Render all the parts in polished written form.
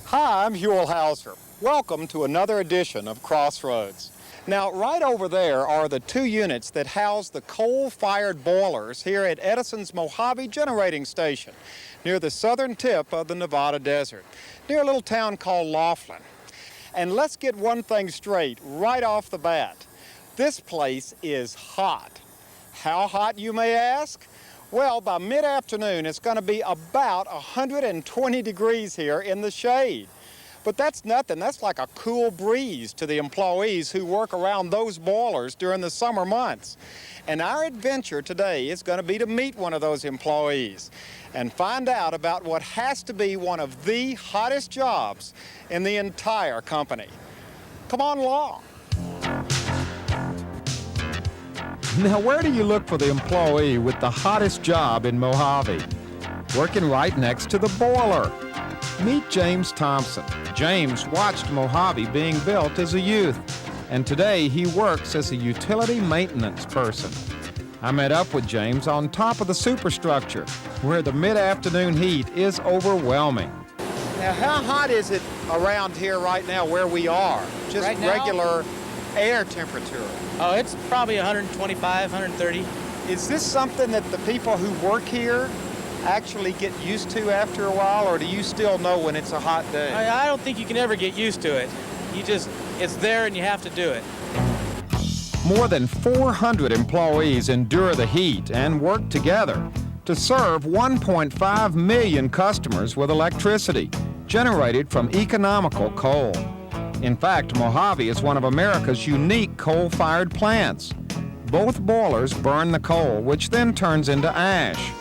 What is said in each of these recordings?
Hi, I'm Huell Howser. Welcome to another edition of Crossroads. Now, right over there are the two units that house the coal-fired boilers here at Edison's Mojave Generating Station, near the southern tip of the Nevada desert, near a little town called Laughlin. And let's get one thing straight right off the bat. This place is hot. How hot, you may ask? Well, by mid-afternoon, it's going to be about 120 degrees here in the shade. But that's nothing. That's like a cool breeze to the employees who work around those boilers during the summer months. And our adventure today is going to be to meet one of those employees and find out about what has to be one of the hottest jobs in the entire company. Come on along. Now, where do you look for the employee with the hottest job in Mojave? Working right next to the boiler. Meet James Thompson. James watched Mojave being built as a youth, and today he works as a utility maintenance person. I met up with James on top of the superstructure, where the mid-afternoon heat is overwhelming. Now, how hot is it around here right now where we are? Just right now? Regular air temperature. Oh, it's probably 125, 130. Is this something that the people who work here actually get used to after a while, or do you still know when it's a hot day? I don't think you can ever get used to it. It's there and you have to do it. More than 400 employees endure the heat and work together to serve 1.5 million customers with electricity generated from economical coal. In fact, Mojave is one of America's unique coal-fired plants. Both boilers burn the coal, which then turns into ash.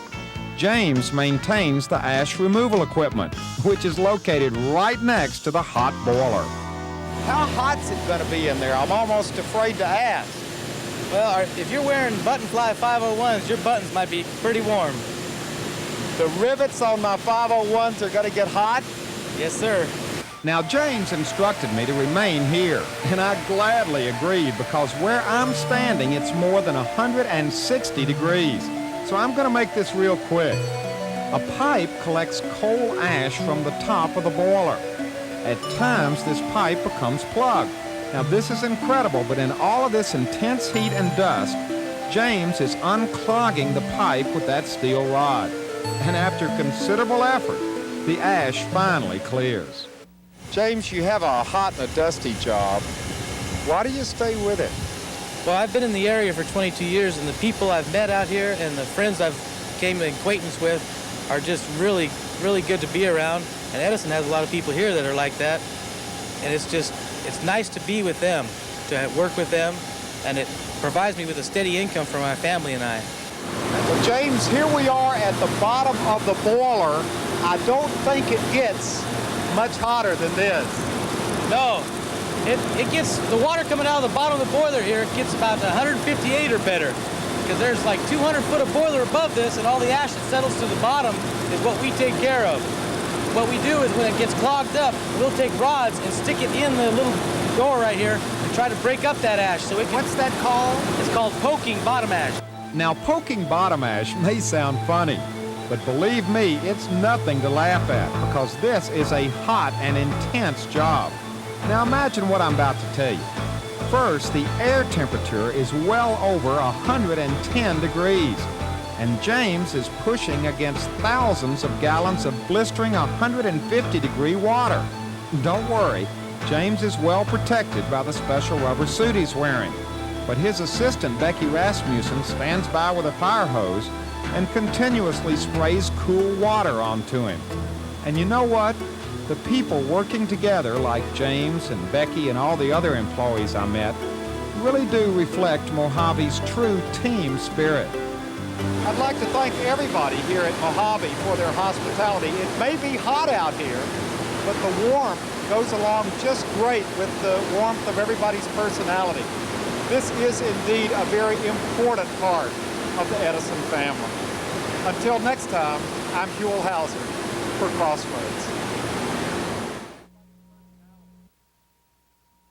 James maintains the ash removal equipment, which is located right next to the hot boiler. How hot's it going to be in there? I'm almost afraid to ask. Well, if you're wearing button-fly 501s, your buttons might be pretty warm. The rivets on my 501s are going to get hot? Yes, sir. Now, James instructed me to remain here, and I gladly agreed because where I'm standing, it's more than 160 degrees. So I'm going to make this real quick. A pipe collects coal ash from the top of the boiler. At times, this pipe becomes plugged. Now, this is incredible, but in all of this intense heat and dust, James is unclogging the pipe with that steel rod. And after considerable effort, the ash finally clears. James, you have a hot and a dusty job. Why do you stay with it? Well, I've been in the area for 22 years, and the people I've met out here and the friends I've came in acquaintance with are just really, really good to be around. And Edison has a lot of people here that are like that. And it's nice to be with them, to work with them, and it provides me with a steady income for my family and I. Well, James, here we are at the bottom of the boiler. I don't think it gets much hotter than this. No, it gets, the water coming out of the bottom of the boiler here, it gets about 158 or better, because there's like 200 foot of boiler above this, and all the ash that settles to the bottom is what we take care of. What we do is when it gets clogged up, we'll take rods and stick it in the little door right here and try to break up that ash. So What's that called? It's called poking bottom ash. Now, poking bottom ash may sound funny, but believe me, it's nothing to laugh at because this is a hot and intense job. Now, imagine what I'm about to tell you. First, the air temperature is well over 110 degrees, and James is pushing against thousands of gallons of blistering 150-degree water. Don't worry, James is well protected by the special rubber suit he's wearing, but his assistant, Becky Rasmussen, stands by with a fire hose and continuously sprays cool water onto him. And you know what? The people working together, like James and Becky and all the other employees I met, really do reflect Mojave's true team spirit. I'd like to thank everybody here at Mojave for their hospitality. It may be hot out here, but the warmth goes along just great with the warmth of everybody's personality. This is indeed a very important part of the Edison family. Until next time, I'm Huell Howser for Crossroads.